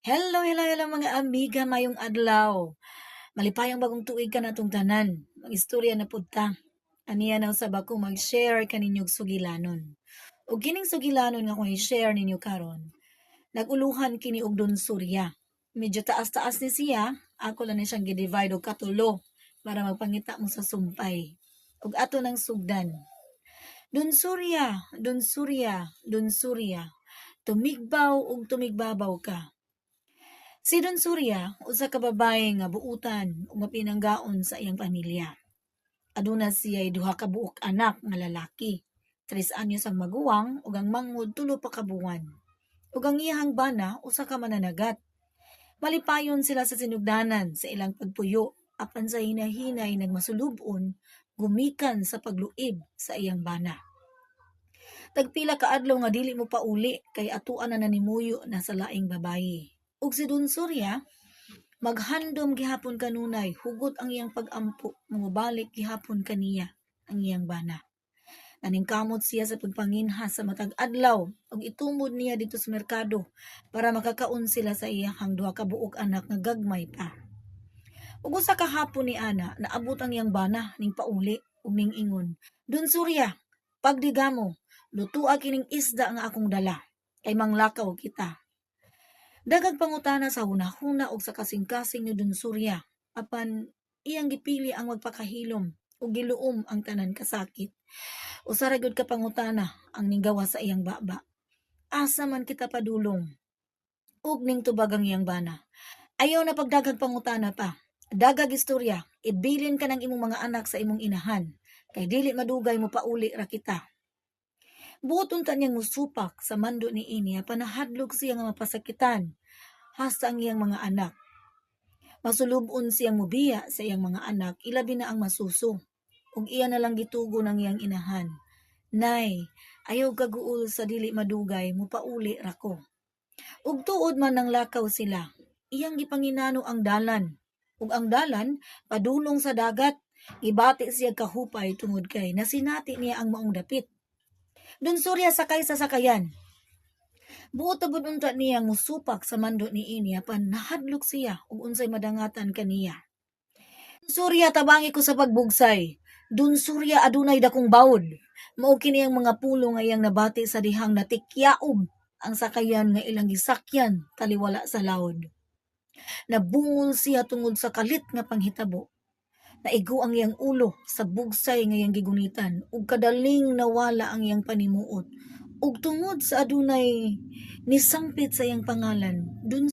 Hello mga amiga, mayong adlaw. Malipayong bagong tuig ka natong tanan. Mag-istorya na pud ta. Aniya na usab ako mag-share kaninyong sugilanon. Ug kining sugilanon nga akong i-share ninyo karon, naguluhan kini og Surya. Medyo taas-taas ni siya, ako lang ni siyang gi-divide og katulo para magpangita mo sa sumpay. Ug ato nang sugdan. Surya, Surya, Surya, tumigbaw ug tumigbabaw ka. Si Surya, usa ka babae nga buutan ug mapinanggaon sa iyang pamilya. Aduna siya'y duha ka buok anak nga lalaki. 3 anyos ang maguwang ug ang mangod 3 pa ka buwan. Ug ang iyang bana usa ka mananagat. Malipayon sila sa sinugdanan sa ilang pagpuyo apan sa hinahinay nagmasulubon gumikan sa pagluib sa iyang bana. Tagpila ka adlaw nga dili mo pauli kay atuan na nanimuyo na sa laing babayi. Ug si Surya maghandom gihapon kanunay, hugot ang iyang pag-ampo, mubalik gihapon kaniya ang iyang bana. Naningkamot siya sa pagpanginha sa matag adlaw ug itumod niya dito sa merkado para makakaon sila sa iyang duha ka buok anak nga gagmay pa. Ug usa ka hapon ni ana naabot ang iyang bana ning pauli ug ning ingon, Surya, pagdigamo, lutua kining isda nga akong dala, kay manglakaw kita. Dagag pangutana sa hunahuna og sa kasing-kasing ni Surya, apan iyang gipili ang magpakahilom ug giluom ang tanan kasakit. Usa ra gyud ka pangutana ang ninggawa sa iyang baba. Asa man kita padulong? Ug ning tubag ang iyang bana. Ayaw na pagdagag pangutana pa. Dagag istorya, ibilin ka ng imong mga anak sa imong inahan, kay dili madugay mo pauli ra kita. Buot unta niyang musupak sa mando ni ini apan nahadlok siya nga mapasakitan hasta ang iyang mga anak. Masulubon siyang mubiya sa iyang mga anak, ilabi na ang masuso. Ug iya na lang gitugo ng iyang inahan. Nay, ayaw kaguol sa dili madugay, mupauli ra ko. Ug tuod man nang lakaw sila, iyang gipanginano ang dalan. Ug ang dalan padulong sa dagat, ibati siya kahupay tungod kay nasinati niya ang maong dapit. Surya sakay sa sakayan. Buot tabod unta niya musupak sa mando ni ini apan nahadlok siya ug unsay madangatan kaniya. Surya, tabangi ko sa pagbugsay. Surya, adunay dakong bawod. Mao kini ang mga pulo nga iyang nabati sa dihang natikyaob ang sakayan nga ilang gisakyan taliwala sa laod. Nabungol siya tungod sa kalit nga panghitabo. Naigo ang iyang ulo sa bugsay nga iyang gigunitan ug kadaling nawala ang iyang panimuot. Ug tungod sa adunay nisampit sa iyang pangalan,